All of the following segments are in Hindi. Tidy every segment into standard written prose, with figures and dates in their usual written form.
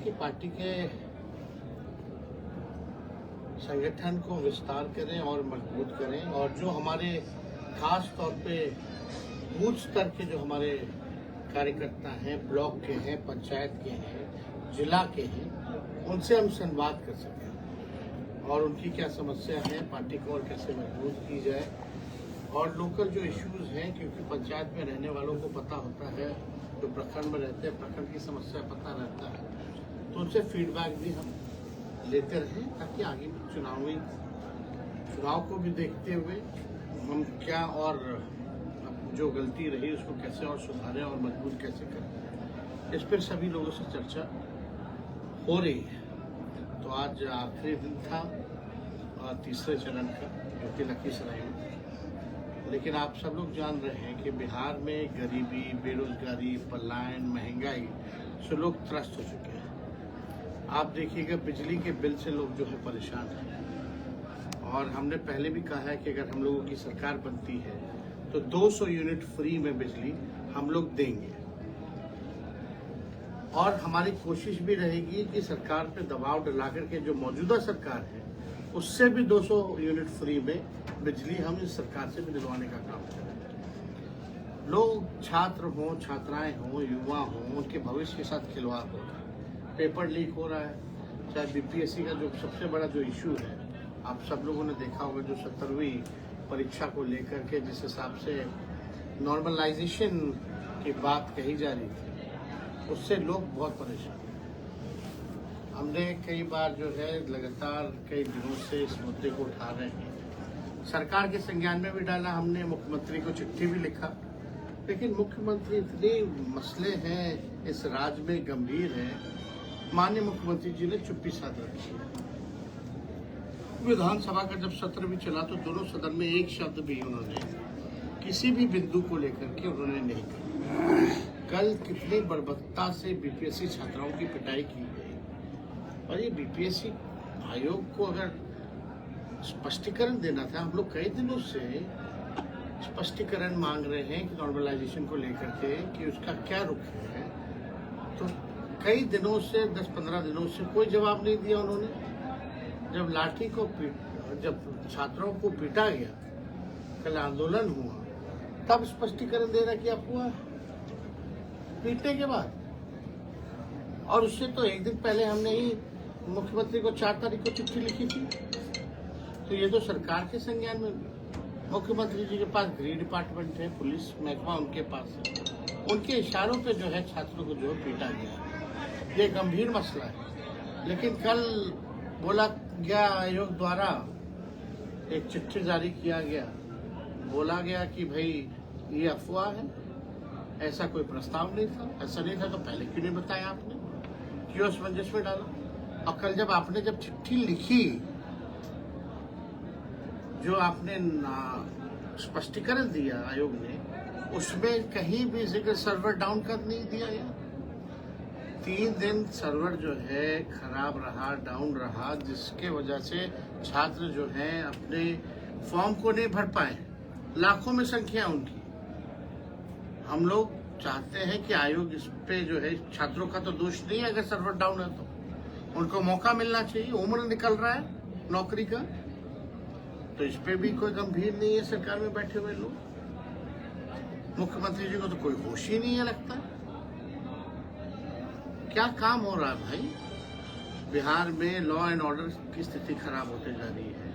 कि पार्टी के संगठन को विस्तार करें और मजबूत करें, और जो हमारे खास तौर पे बूथ स्तर के जो हमारे कार्यकर्ता हैं, ब्लॉक के हैं, पंचायत के हैं, जिला के हैं, उनसे हम संवाद कर सकें और उनकी क्या समस्या है, पार्टी को और कैसे मजबूत की जाए, और लोकल जो इश्यूज हैं, क्योंकि पंचायत में रहने वालों को पता होता है, जो प्रखंड में रहते हैं प्रखंड की समस्या पता रहता है, तो उनसे फीडबैक भी हम लेते रहें ताकि आगे चुनाव को भी देखते हुए हम क्या और जो गलती रही उसको कैसे और सुधारें और मजबूत कैसे करें, इस पर सभी लोगों से चर्चा हो रही है। तो आज आखिरी दिन था तीसरे चरण का, जो कि लखीसराय में, लेकिन आप सब लोग जान रहे हैं कि बिहार में गरीबी, बेरोजगारी, पलायन, महंगाई से लोग त्रस्त हो चुके हैं। आप देखिएगा बिजली के बिल से लोग जो है परेशान हैं, और हमने पहले भी कहा है कि अगर हम लोगों की सरकार बनती है तो 200 यूनिट फ्री में बिजली हम लोग देंगे, और हमारी कोशिश भी रहेगी कि सरकार पे दबाव डला करके जो मौजूदा सरकार है उससे भी 200 यूनिट फ्री में बिजली हम इस सरकार से भी दिलवाने का काम करें। लोग छात्र हों, छात्राएं हों, युवा हों, उनके भविष्य के साथ खिलवाड़ हो रहा है, पेपर लीक हो रहा है, चाहे बीपीएससी का जो सबसे बड़ा जो इशू है, आप सब लोगों ने देखा होगा, जो 17वीं परीक्षा को लेकर के जिस हिसाब से नॉर्मलाइजेशन की बात कही जा रही थी, उससे लोग बहुत परेशान हैं। हमने कई बार जो है लगातार कई दिनों से इस मुद्दे को उठा रहे हैं, सरकार के संज्ञान में भी डाला, हमने मुख्यमंत्री को चिट्ठी भी लिखा, लेकिन मुख्यमंत्री इतने मसले हैं इस राज्य में गंभीर है, माननीय मुख्यमंत्री जी ने चुप्पी साध रखी है। विधानसभा का जब सत्र भी चला तो दोनों सदन में एक शब्द भी उन्होंने किसी भी बिंदु को लेकर के उन्होंने नहीं कहा। कल कितनी बर्बरता से बीपीएससी छात्राओं की पिटाई की गई, और ये बीपीएससी आयोग को अगर स्पष्टीकरण देना था, हम लोग कई दिनों से स्पष्टीकरण मांग रहे हैं कि नॉर्मलाइजेशन को लेकर के कि उसका क्या रुख है, तो कई दिनों से 10-15 दिनों से कोई जवाब नहीं दिया उन्होंने। जब लाठी को जब छात्रों को पीटा गया, कल आंदोलन हुआ, तब स्पष्टीकरण देना क्या हुआ पीटने के बाद, और उससे तो एक दिन पहले हमने ही मुख्यमंत्री को 4 तारीख को चिट्ठी लिखी थी। तो ये तो सरकार के संज्ञान में, मुख्यमंत्री जी के पास गृह डिपार्टमेंट है, पुलिस महकमा उनके पास है, उनके इशारों पे जो है छात्रों को जो पीटा गया, ये गंभीर मसला है। लेकिन कल बोला गया आयोग द्वारा एक चिट्ठी जारी किया गया, बोला गया कि भाई ये अफवाह है, ऐसा कोई प्रस्ताव नहीं था, ऐसा नहीं था तो पहले क्यों नहीं बताया आपने, क्यों असमंजस में डाला। और कल जब आपने जब चिट्ठी लिखी, जो आपने स्पष्टीकरण दिया आयोग ने, उसमें कहीं भी जिक्र सर्वर डाउन कर नहीं दिया यार। 3 दिन सर्वर जो है खराब रहा, डाउन रहा, जिसके वजह से छात्र जो हैं अपने फॉर्म को नहीं भर पाए, लाखों में संख्या उनकी। हम लोग चाहते हैं कि आयोग इस पे जो है, छात्रों का तो दोष नहीं है अगर सर्वर डाउन है तो उनको मौका मिलना चाहिए, उम्र निकल रहा है नौकरी का, तो इस पे भी कोई गंभीर नहीं है सरकार में बैठे हुए लोग। मुख्यमंत्री जी को तो कोई होश ही नहीं है लगता है। क्या काम हो रहा है भाई, बिहार में लॉ एंड ऑर्डर की स्थिति खराब होते जा रही है।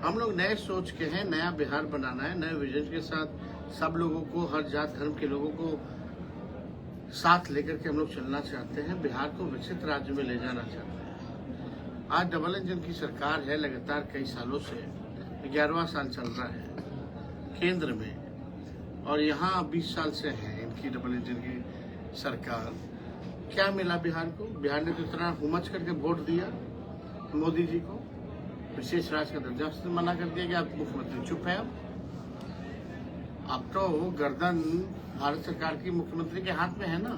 हम लोग नए सोच के हैं, नया बिहार बनाना है, नए विजन के साथ सब लोगों को, हर जात धर्म के लोगों को साथ लेकर के हम लोग चलना चाहते हैं, बिहार को विकसित राज्य में ले जाना चाहते हैं। आज डबल इंजन की सरकार है, लगातार कई सालों से 11वां साल चल रहा है केंद्र में, और यहाँ 20 साल से है इनकी डबल इंजन की सरकार। क्या मिला बिहार को? बिहार ने तो इतना हुमच करके वोट दिया मोदी जी को, विशेष राज्य का दर्जा से मना कर दिया कि आप मुख्यमंत्री चुप है। अब तो गर्दन भारत सरकार की मुख्यमंत्री के हाथ में है ना,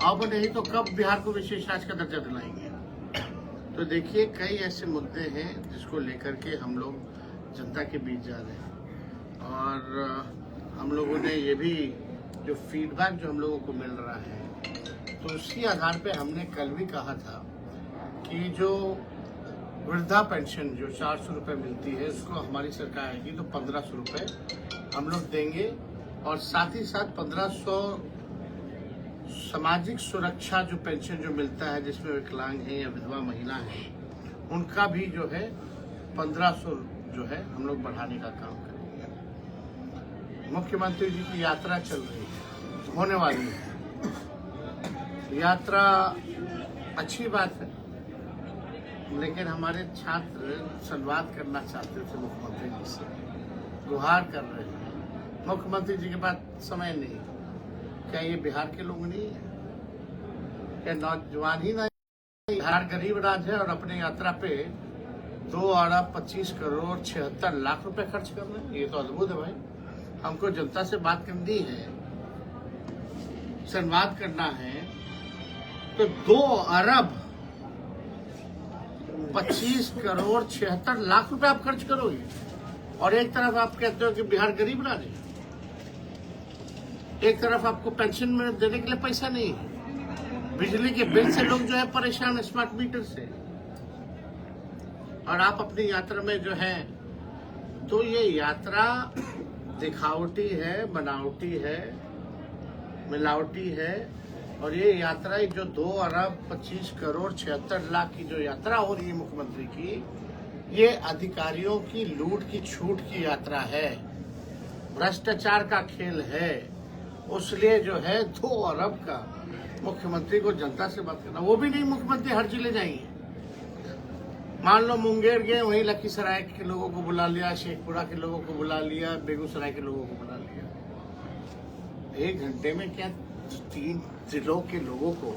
अब नहीं तो कब बिहार को विशेष राज्य का दर्जा दिलाएंगे। तो देखिए कई ऐसे मुद्दे हैं जिसको लेकर के हम लोग जनता के बीच जा रहे हैं, और हम लोगों ने ये भी जो फीडबैक जो हम लोगों को मिल रहा है तो उसी आधार पे हमने कल भी कहा था कि जो वृद्धा पेंशन जो 400 रुपये मिलती है उसको हमारी सरकार आएगी तो 1500 रुपये हम लोग देंगे, और साथ ही साथ 1500 सामाजिक सुरक्षा जो पेंशन जो मिलता है जिसमें विकलांग है या विधवा महिला है उनका भी जो है 1500 जो है हम लोग बढ़ाने का काम करेंगे। मुख्यमंत्री जी की यात्रा चल रही है, होने वाली है यात्रा, अच्छी बात है, लेकिन हमारे छात्र संवाद करना चाहते थे मुख्यमंत्री जी से, गुहार कर रहे हैं। मुख्यमंत्री जी के पास समय नहीं। क्या ये बिहार के लोग नहीं है? क्या नौजवान ही नहीं? बिहार गरीब राज्य है और अपने यात्रा पे 2 अरब 25 करोड़ 76 लाख रुपए खर्च कर रहे हैं। ये तो अद्भुत है भाई। हमको जनता से बात करनी है, संवाद करना है, तो 2 अरब 25 करोड़ 76 लाख रुपए आप खर्च करोगे, और एक तरफ आप कहते हो कि बिहार गरीब राज्य है, एक तरफ आपको पेंशन में देने के लिए पैसा नहीं है, बिजली के बिल से लोग जो है परेशान, स्मार्ट मीटर से, और आप अपनी यात्रा में जो है, तो ये यात्रा दिखावटी है, बनावटी है, मिलावटी है। और ये यात्रा जो 2 अरब 25 करोड़ 76 लाख की जो यात्रा हो रही है मुख्यमंत्री की, ये अधिकारियों की लूट की छूट की यात्रा है, भ्रष्टाचार का खेल है। उसलिए जो है 2 अरब का मुख्यमंत्री को जनता से बात करना, वो भी नहीं मुख्यमंत्री हर जिले जाएंगे। मान लो मुंगेर गए, वहीं लखीसराय के लोगों को बुला लिया, शेखपुरा के लोगों को बुला लिया, बेगूसराय के लोगों को बुला लिया। 1 घंटे में क्या 3 जिलों के लोगों को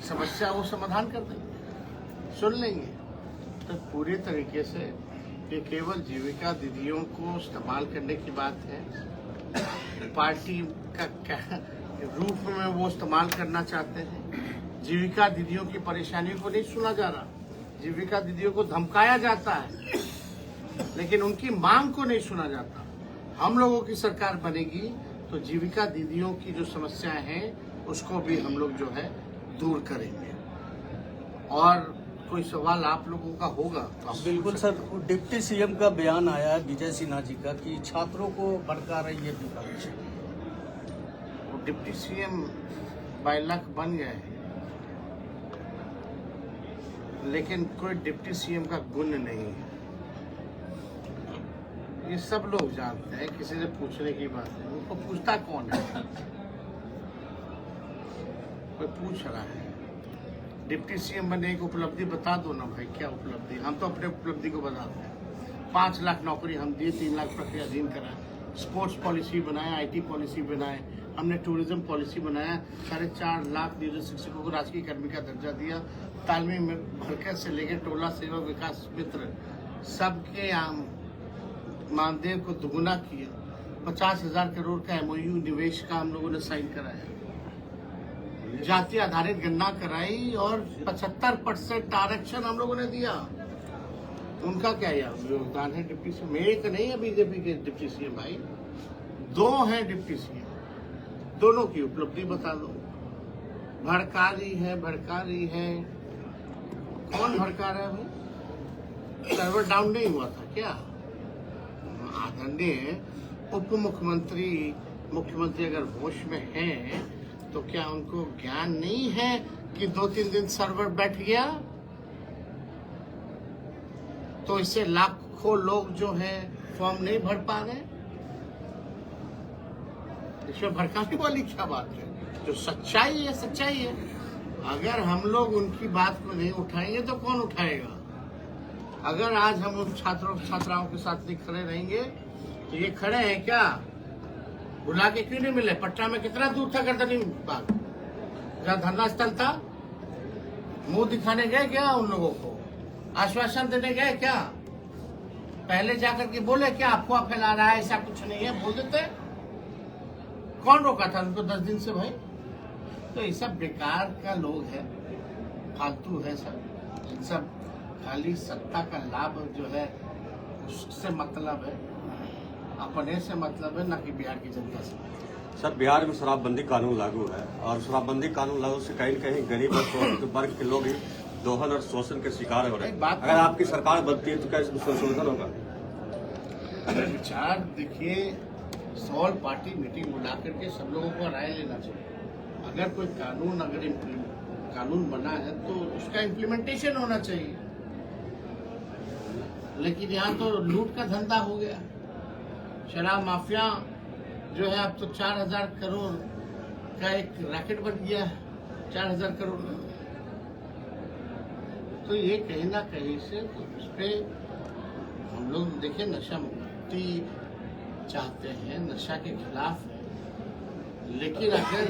समस्या वो समाधान कर देंगे, सुन लेंगे। तो पूरी तरीके से ये केवल जीविका दीदियों को इस्तेमाल करने की बात है, पार्टी का क्या रूप में वो इस्तेमाल करना चाहते हैं। जीविका दीदियों की परेशानियों को नहीं सुना जा रहा, जीविका दीदियों को धमकाया जाता है, लेकिन उनकी मांग को नहीं सुना जाता। हम लोगों की सरकार बनेगी तो जीविका दीदियों की जो समस्याएं हैं उसको भी हम लोग जो है दूर करेंगे। और कोई सवाल आप लोगों का होगा तो आप बिल्कुल सर। डिप्टी सीएम का बयान आया है विजय सिन्हा जी का कि छात्रों को भड़का रही है विपक्ष। डिप्टी सीएम बाय लक बन गए हैं, लेकिन कोई डिप्टी सीएम का गुण नहीं है, ये सब लोग जानते हैं। किसी से पूछने की बात है, उनको पूछता कौन है? कोई पूछ रहा है डिप्टी सीएम बनने की उपलब्धि बता दो ना भाई, क्या उपलब्धि? हम तो अपने उपलब्धि को बताते हैं। 5 लाख नौकरी हम दिए, 3 लाख प्रक्रियाधीन कराए, स्पोर्ट्स पॉलिसी बनाया, IT पॉलिसी बनाए, हमने टूरिज्म पॉलिसी बनाया, 4.5 लाख नियोजित शिक्षकों को राजकीय कर्मी का दर्जा दिया, तालमी मरकज से लेकर टोला सेवा विकास मित्र सबके मानदेय को दुगुना किया, 50,000 करोड़ का MOU निवेश का हम लोगों ने साइन कराया, जाति आधारित गणना कराई और 75% आरक्षण हम लोगों ने दिया। उनका क्या योगदान है डिप्टी सीएम? एक नहीं है बीजेपी के डिप्टी सीएम भाई, 2 हैं डिप्टी सीएम, दोनों की उपलब्धि बता दो। भड़का रही है, कौन भड़का रहा है भाई? सर्वर डाउन नहीं हुआ था क्या? आदरणीय उप मुख्यमंत्री अगर होश में हैं तो क्या उनको ज्ञान नहीं है कि 2-3 दिन सर्वर बैठ गया तो इससे लाखों लोग जो है फॉर्म नहीं भर पा रहे? इसमें भड़काने वाली क्या बात है? जो सच्चाई है सच्चाई है। अगर हम लोग उनकी बात को नहीं उठाएंगे तो कौन उठाएगा? अगर आज हम उन छात्राओं के साथ नहीं खड़े रहेंगे तो ये खड़े हैं क्या? बुला के क्यों नहीं मिले? पटना में कितना दूर था गर्दनी बाग, जहाँ धरना स्थल था? मुंह दिखाने गए क्या उन लोगों को? आश्वासन देने गए क्या? पहले जाकर के बोले क्या अफवाह फैला रहा है, ऐसा कुछ नहीं है, बोल देते। कौन रोका था उनको 10 दिन से भाई? तो ये सब बेकार का लोग है, फालतू है सब। इन सब खाली सत्ता का लाभ जो है उससे मतलब है, अपने से मतलब है, ना कि बिहार की जनता से। सर, बिहार में शराबबंदी कानून लागू है और शराबबंदी कानून लागू से कहीं न कहीं गरीब और शोषित वर्ग के लोग ही दोहन और शोषण के शिकार हो रहे हैं। अगर आपकी सरकार बनती है तो क्या इसमें संशोधन होगा? विचार देखिए, सॉल पार्टी मीटिंग बुला करके सब लोगों को राय लेना चाहिए। अगर कोई कानून बना है तो उसका इम्प्लीमेंटेशन होना चाहिए। लेकिन यहाँ तो लूट का धंधा हो गया। शराब माफिया जो है अब तो 4000 करोड़ का एक रैकेट बन गया है। 4000 करोड़ का। तो ये कहीं ना कहीं से तो उस पे हम लोग देखिए, नशा मुक्ति चाहते हैं, नशा के खिलाफ है। लेकिन अगर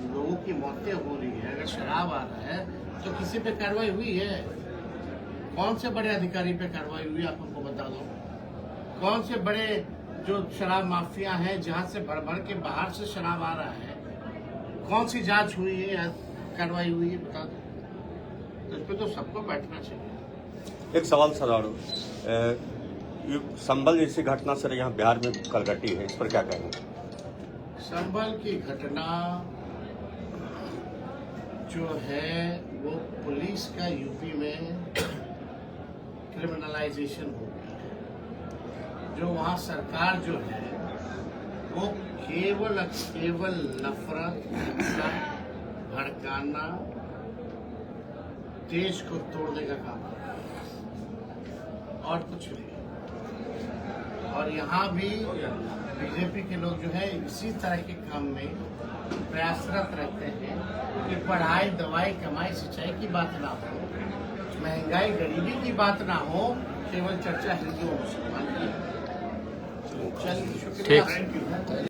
लोगों की मौतें हो रही है, अगर शराब आ रहा है तो किसी पे कार्रवाई हुई है? कौन से बड़े अधिकारी पे कार्रवाई हुई, आप हमको बता दो। कौन से बड़े जो शराब माफिया हैं, जहां से भर भर के बाहर से शराब आ रहा है, कौन सी जांच हुई है या कार्रवाई हुई है, बता दो। तो इस पे तो सबको बैठना चाहिए। एक सवाल सर, और संभल जैसी घटना सर यहाँ बिहार में कल घटी है, इस पर क्या कहेंगे? संभल की घटना जो है वो पुलिस का यूपी में क्रिमिनलाइजेशन हो गया है। जो वहाँ सरकार जो है वो केवल नफरत, भड़काना, देश को तोड़ने का काम कर रहा है और कुछ नहीं। और यहाँ भी बीजेपी के लोग जो है इसी तरह के काम में प्रयासरत रहते हैं कि पढ़ाई, दवाई, कमाई, सिंचाई की बात ना हो, महंगाई, गरीबी की बात ना हो, केवल चर्चा हिंदू और मुसलमान की। चलिए, शुक्रिया।